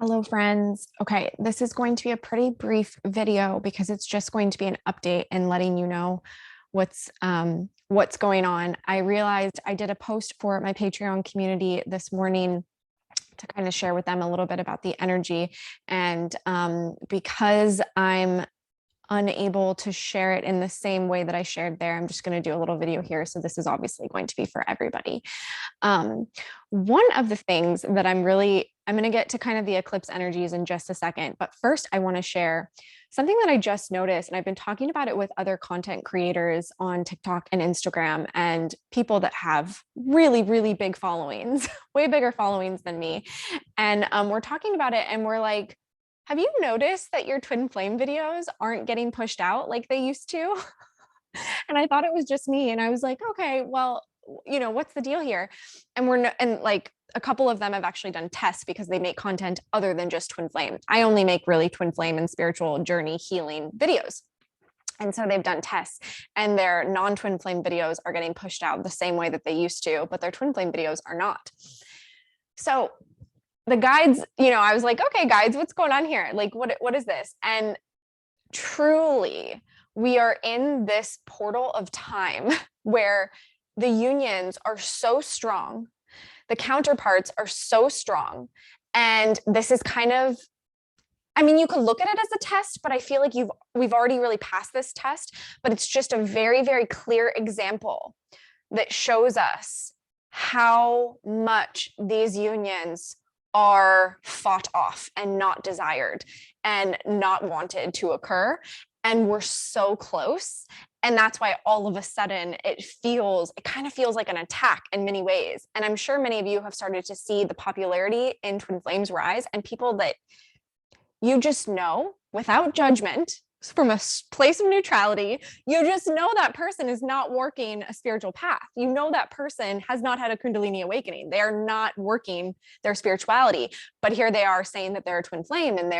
Hello, friends. Okay, this is going to be a pretty brief video because it's just going to be an update and letting you know what's going on. I realized I did a post for my Patreon community this morning to kind of share with them a little bit about the energy, and because I'm unable to share it in the same way that I shared there, I'm just going to do a little video here. So this is obviously going to be for everybody. Um, One of the things that I'm going to get to kind of the eclipse energies in just a second. But first, I want to share something that I just noticed. And I've been talking about it with other content creators on TikTok and Instagram and people that have really, really big followings, way bigger followings than me. And we're talking about it and we're like, have you noticed that your twin flame videos aren't getting pushed out like they used to? And I thought it was just me. And I was like, okay, well, what's the deal here? And and like a couple of them have actually done tests because they make content other than just twin flame. I only make really twin flame and spiritual journey healing videos. And so they've done tests and their non-twin flame videos are getting pushed out the same way that they used to, but their twin flame videos are not. So the guides, I was like, okay, guides, what's going on here? Like, what is this? And truly, we are in this portal of time where the unions are so strong, the counterparts are so strong. And this is kind of, I mean, you could look at it as a test, but I feel like we've already really passed this test, but it's just a very, very clear example that shows us how much these unions are fought off and not desired and not wanted to occur. And we're so close. And that's why all of a sudden it kind of feels like an attack in many ways. And I'm sure many of you have started to see the popularity in Twin Flames rise, and people that you just know without judgment, from a place of neutrality, you just know that person is not working a spiritual path. You know that person has not had a Kundalini awakening. They are not working their spirituality. But here they are saying that they're a twin flame, and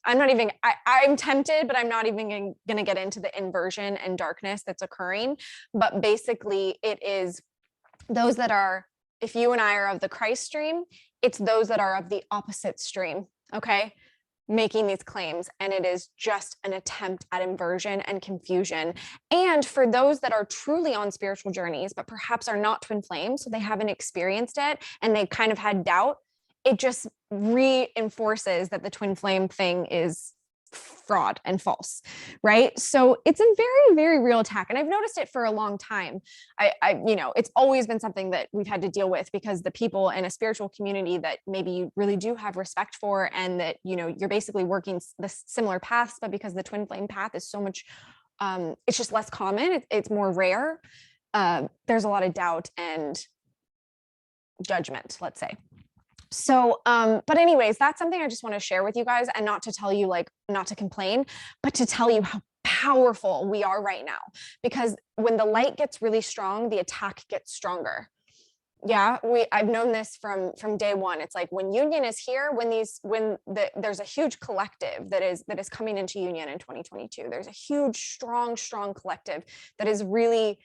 I'm tempted, but I'm not even going to get into the inversion and darkness that's occurring. But basically, it is those that are, if you and I are of the Christ stream, it's those that are of the opposite stream, okay, making these claims. And it is just an attempt at inversion and confusion. And for those that are truly on spiritual journeys, but perhaps are not twin flames, so they haven't experienced it and they've kind of had doubt, it just reinforces that the twin flame thing is fraud and false, right? So it's a very, very real attack. And I've noticed it for a long time. It's always been something that we've had to deal with because the people in a spiritual community that maybe you really do have respect for, and that, you're basically working the similar paths, but because the twin flame path is so much, it's just less common. It's more rare. There's a lot of doubt and judgment, let's say. So, but anyways, that's something I just want to share with you guys, and not to tell you not to complain, but to tell you how powerful we are right now, because when the light gets really strong, the attack gets stronger. Yeah, I've known this from day one. It's like when union is here, there's a huge collective that is coming into union in 2022. There's a huge, strong collective that has really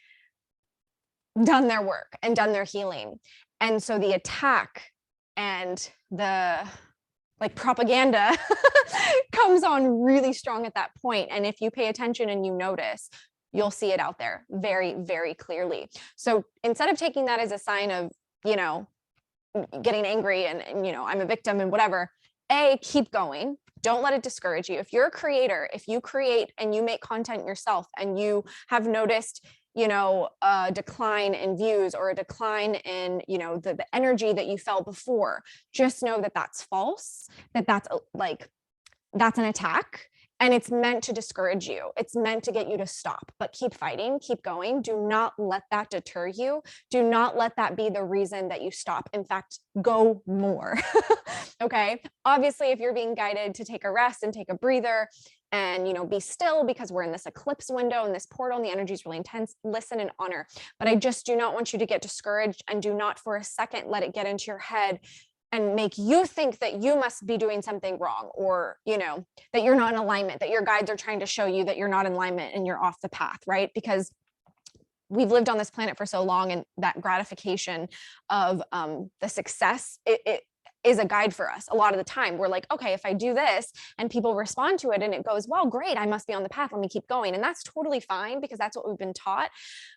done their work and done their healing. And so the attack and the propaganda comes on really strong at that point. And if you pay attention and you notice, you'll see it out there very, very clearly. So instead of taking that as a sign of, getting angry and I'm a victim and whatever, keep going. Don't let it discourage you. If you're a creator, if you create and you make content yourself and you have noticed a decline in views or a decline in, the energy that you felt before, just know that that's false, that's an attack, and it's meant to discourage you. It's meant to get you to stop, but keep fighting, keep going. Do not let that deter you. Do not let that be the reason that you stop. In fact, go more. Okay. Obviously, if you're being guided to take a rest and take a breather and, be still, because we're in this eclipse window and this portal and the energy is really intense, listen and honor. But I just do not want you to get discouraged, and do not for a second let it get into your head and make you think that you must be doing something wrong, or, that you're not in alignment, that your guides are trying to show you that you're not in alignment and you're off the path, right? Because we've lived on this planet for so long, and that gratification of the success, is a guide for us. A lot of the time we're like, okay, if I do this and people respond to it and it goes, well, great, I must be on the path. Let me keep going. And that's totally fine because that's what we've been taught.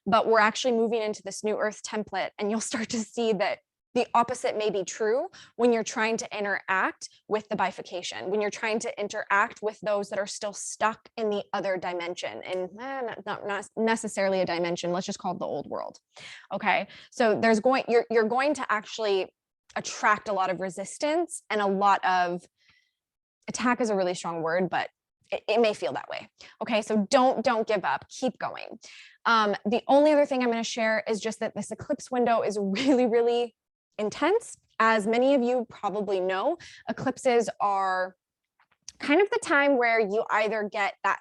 But we're actually moving into this new earth template, and you'll start to see that the opposite may be true when you're trying to interact with the bifurcation, when you're trying to interact with those that are still stuck in the other dimension, and not necessarily a dimension. Let's just call it the old world. Okay. So you're going to actually attract a lot of resistance and a lot of attack is a really strong word, but it may feel that way. Okay. So don't give up, keep going. The only other thing I'm going to share is just that this eclipse window is really, really intense. As many of you probably know, eclipses are kind of the time where you either get that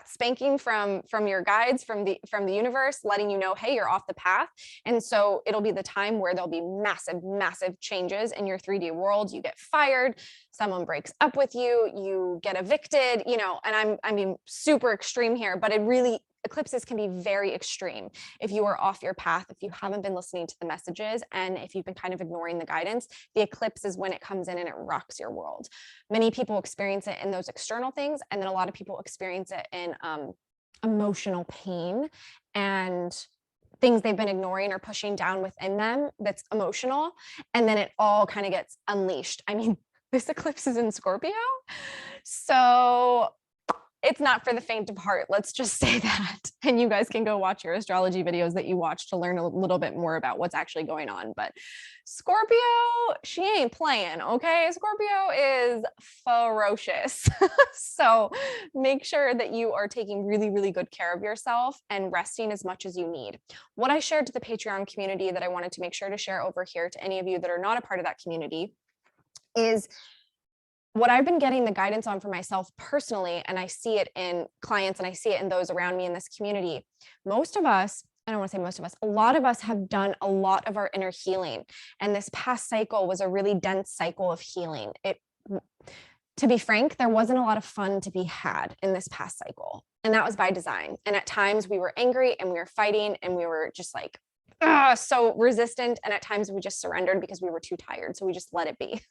spanking from your guides, from the universe, letting you know, hey, you're off the path. And so it'll be the time where there'll be massive changes in your 3D world. You get fired, someone breaks up with you, you get evicted, and I mean, super extreme here, but eclipses can be very extreme if you are off your path, if you haven't been listening to the messages, and if you've been kind of ignoring the guidance. The eclipse is when it comes in and it rocks your world. Many people experience it in those external things, and then a lot of people experience it in emotional pain and things they've been ignoring or pushing down within them that's emotional, and then it all kind of gets unleashed. I mean, this eclipse is in Scorpio, so it's not for the faint of heart. Let's just say that. And you guys can go watch your astrology videos that you watch to learn a little bit more about what's actually going on. But Scorpio, she ain't playing, okay? Scorpio is ferocious. So make sure that you are taking really, really good care of yourself and resting as much as you need. What I shared to the Patreon community that I wanted to make sure to share over here to any of you that are not a part of that community is what I've been getting the guidance on for myself personally, and I see it in clients and I see it in those around me in this community. Most of us, I don't want to say most of us, a lot of us have done a lot of our inner healing. And this past cycle was a really dense cycle of healing. To be frank, there wasn't a lot of fun to be had in this past cycle. And that was by design. And at times we were angry and we were fighting and we were just like, so resistant. And at times we just surrendered because we were too tired. So we just let it be.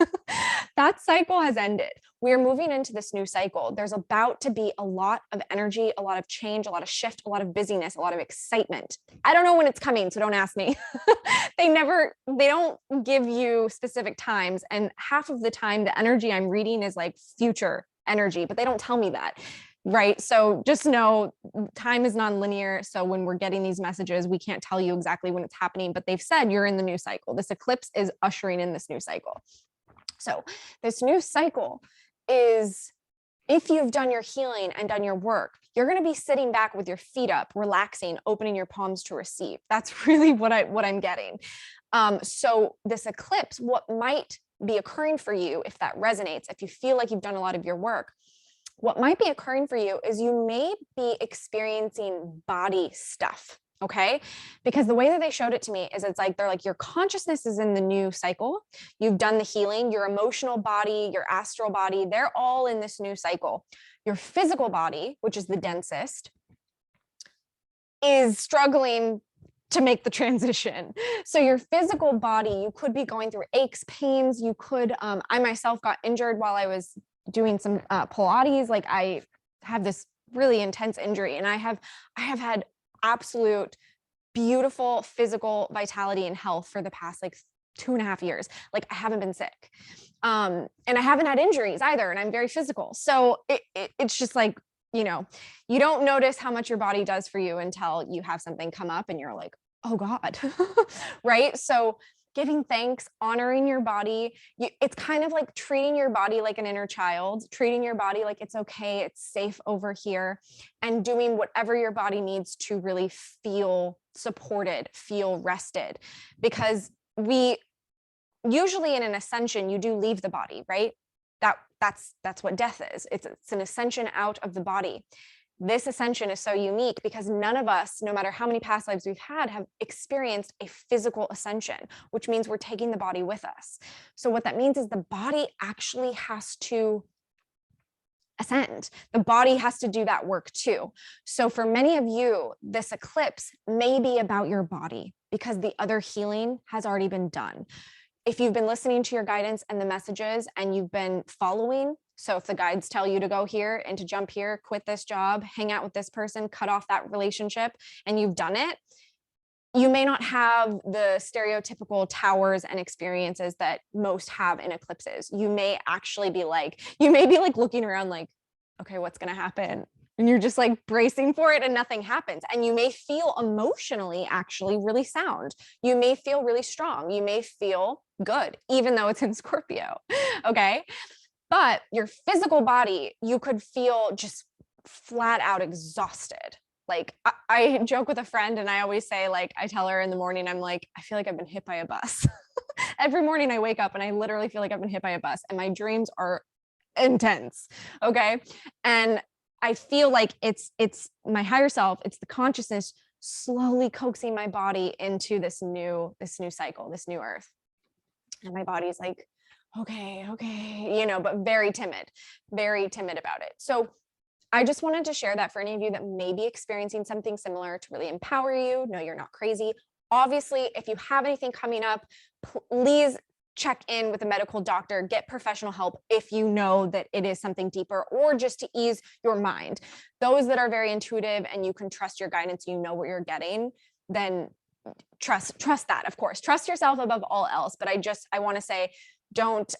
That cycle has ended. We're moving into this new cycle. There's about to be a lot of energy, a lot of change, a lot of shift, a lot of busyness, a lot of excitement. I don't know when it's coming, so don't ask me. They don't give you specific times. And half of the time, the energy I'm reading is like future energy, but they don't tell me that. Right. So just know time is non-linear. So when we're getting these messages, we can't tell you exactly when it's happening, but they've said you're in the new cycle. This eclipse is ushering in this new cycle. So this new cycle is, if you've done your healing and done your work, you're going to be sitting back with your feet up, relaxing, opening your palms to receive. That's really what I'm getting. So this eclipse, what might be occurring for you, if that resonates, if you feel like you've done a lot of your work, what might be occurring for you is you may be experiencing body stuff. Okay. Because the way that they showed it to me is they're like, your consciousness is in the new cycle. You've done the healing, your emotional body, your astral body, they're all in this new cycle. Your physical body, which is the densest, is struggling to make the transition. So your physical body, you could be going through aches, pains. You could, I myself got injured while I was doing some Pilates. Like I have this really intense injury, and I have had absolute beautiful physical vitality and health for the past 2.5 years. Like I haven't been sick. And I haven't had injuries either. And I'm very physical. So it's just like, you don't notice how much your body does for you until you have something come up and you're like, oh God. Right. So giving thanks, honoring your body. It's kind of like treating your body like an inner child, treating your body like it's okay, it's safe over here, and doing whatever your body needs to really feel supported, feel rested. Because we usually in an ascension, you do leave the body, right? That's what death is. It's an ascension out of the body. This ascension is so unique because none of us, no matter how many past lives we've had, have experienced a physical ascension, which means we're taking the body with us. So what that means is the body actually has to ascend. The body has to do that work too. So for many of you, this eclipse may be about your body because the other healing has already been done. if you've been listening to your guidance and the messages and you've been following, so if the guides tell you to go here and to jump here, quit this job, hang out with this person, cut off that relationship, and you've done it, you may not have the stereotypical towers and experiences that most have in eclipses. You may actually be like, looking around like, okay, what's going to happen? And you're just like bracing for it and nothing happens. And you may feel emotionally actually really sound. You may feel really strong. You may feel good, even though it's in Scorpio. Okay. But your physical body, you could feel just flat out exhausted. Like I joke with a friend and I always say, like, I tell her in the morning, I'm like, I feel like I've been hit by a bus. Every morning I wake up and I literally feel like I've been hit by a bus and my dreams are intense. Okay. And I feel like it's my higher self, it's the consciousness slowly coaxing my body into this new cycle, this new earth. And my body's like, okay, but very timid about it. So I just wanted to share that for any of you that may be experiencing something similar to really empower you. No, you're not crazy. Obviously, if you have anything coming up, please check in with a medical doctor, get professional help if you know that it is something deeper, or just to ease your mind. Those that are very intuitive and you can trust your guidance, you know what you're getting, then trust that, of course. Trust yourself above all else. But I want to say, don't,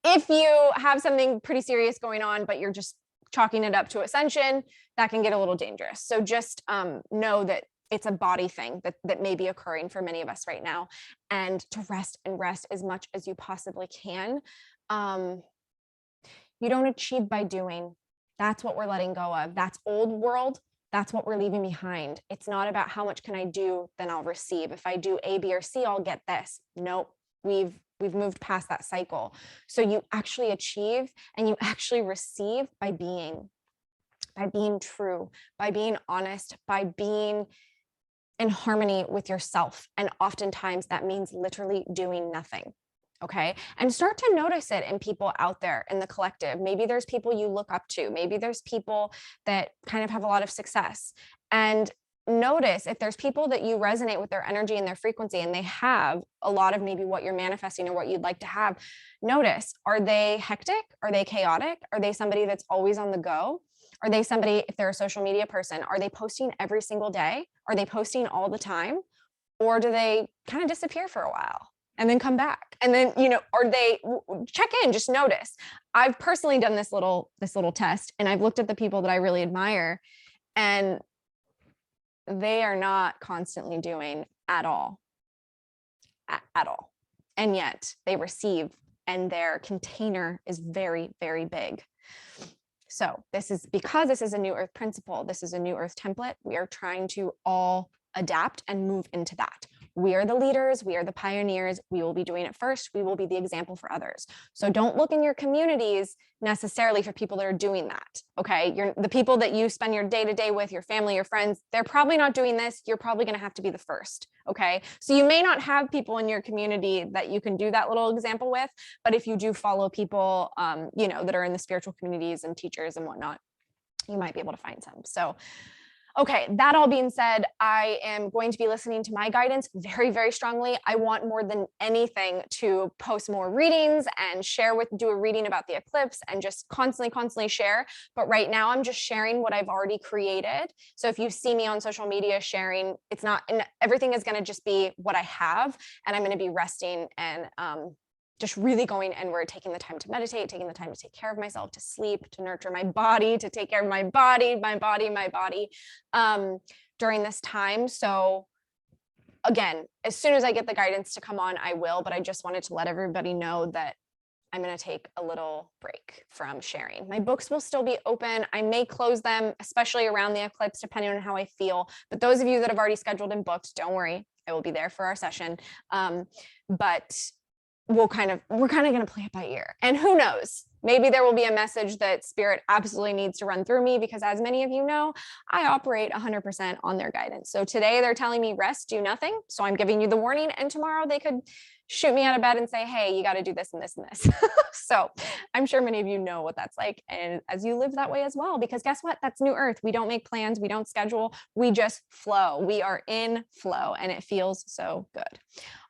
if you have something pretty serious going on, but you're just chalking it up to ascension, that can get a little dangerous. So just know that it's a body thing that may be occurring for many of us right now, and to rest as much as you possibly can. You don't achieve by doing. That's what we're letting go of. That's old world. That's what we're leaving behind. It's not about how much can I do, then I'll receive. If I do A, B, or C, I'll get this. Nope. We've moved past that cycle. So you actually achieve and you actually receive by being true, by being honest, by being in harmony with yourself. And oftentimes that means literally doing nothing. Okay. And start to notice it in people out there in the collective. Maybe there's people you look up to. Maybe there's people that kind of have a lot of success. And notice if there's people that you resonate with their energy and their frequency, and they have a lot of maybe what you're manifesting or what you'd like to have. Notice, are they hectic? Are they chaotic? Are they somebody that's always on the go? Are they somebody, if they're a social media person, are they posting every single day? Are they posting all the time? Or do they kind of disappear for a while and then come back? And then, are they, check in, just notice. I've personally done this little test, and I've looked at the people that I really admire, and they are not constantly doing at all. And yet they receive, and their container is very, very big. So this is because this is a new earth principle. This is a new earth template. We are trying to all adapt and move into that. We are the leaders. We are the pioneers. We will be doing it first. We will be the example for others. So don't look in your communities necessarily for people that are doing that. Okay. The people that you spend your day-to-day with, your family, your friends, they're probably not doing this. You're probably going to have to be the first. Okay. So you may not have people in your community that you can do that little example with, but if you do follow people, that are in the spiritual communities and teachers and whatnot, you might be able to find some. So okay, that all being said, I am going to be listening to my guidance very, very strongly. I want more than anything to post more readings and do a reading about the eclipse and just constantly share. But right now I'm just sharing what I've already created. So if you see me on social media sharing, and everything is going to just be what I have, and I'm going to be resting and just really going inward, taking the time to meditate, taking the time to take care of myself, to sleep, to nurture my body, to take care of my body during this time. So again, as soon as I get the guidance to come on, I will, but I just wanted to let everybody know that I'm going to take a little break from sharing. My books will still be open. I may close them, especially around the eclipse, depending on how I feel. But those of you that have already scheduled and booked, don't worry, I will be there for our session. But we're kind of going to play it by ear, and who knows, Maybe there will be a message that spirit absolutely needs to run through me, because as many of you know, I operate 100% on their guidance. So today they're telling me rest, do nothing. So I'm giving you the warning, and tomorrow they could shoot me out of bed and say, hey, you got to do this and this and this. So I'm sure many of you know what that's like. And as you live that way as well, because guess what? That's new earth. We don't make plans. We don't schedule. We just flow. We are in flow, and it feels so good.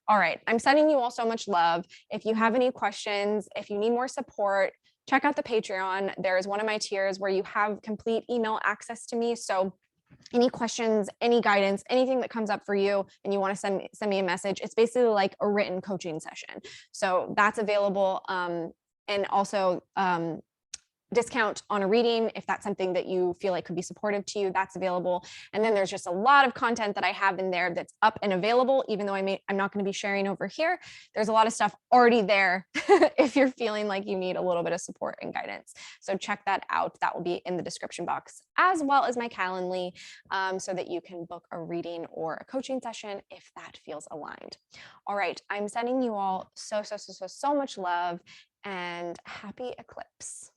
All right. I'm sending you all so much love. If you have any questions, if you need more support, check out the Patreon. There is one of my tiers where you have complete email access to me. So any questions, any guidance, anything that comes up for you and you want to send me a message, it's basically like a written coaching session. So that's available. And also discount on a reading if that's something that you feel like could be supportive to you, that's available. And then there's just a lot of content that I have in there that's up and available, even though I'm not going to be sharing over here. There's a lot of stuff already there if you're feeling like you need a little bit of support and guidance. So check that out. That will be in the description box, as well as my Calendly, so that you can book a reading or a coaching session if that feels aligned. All right, I'm sending you all so much love, and happy eclipse.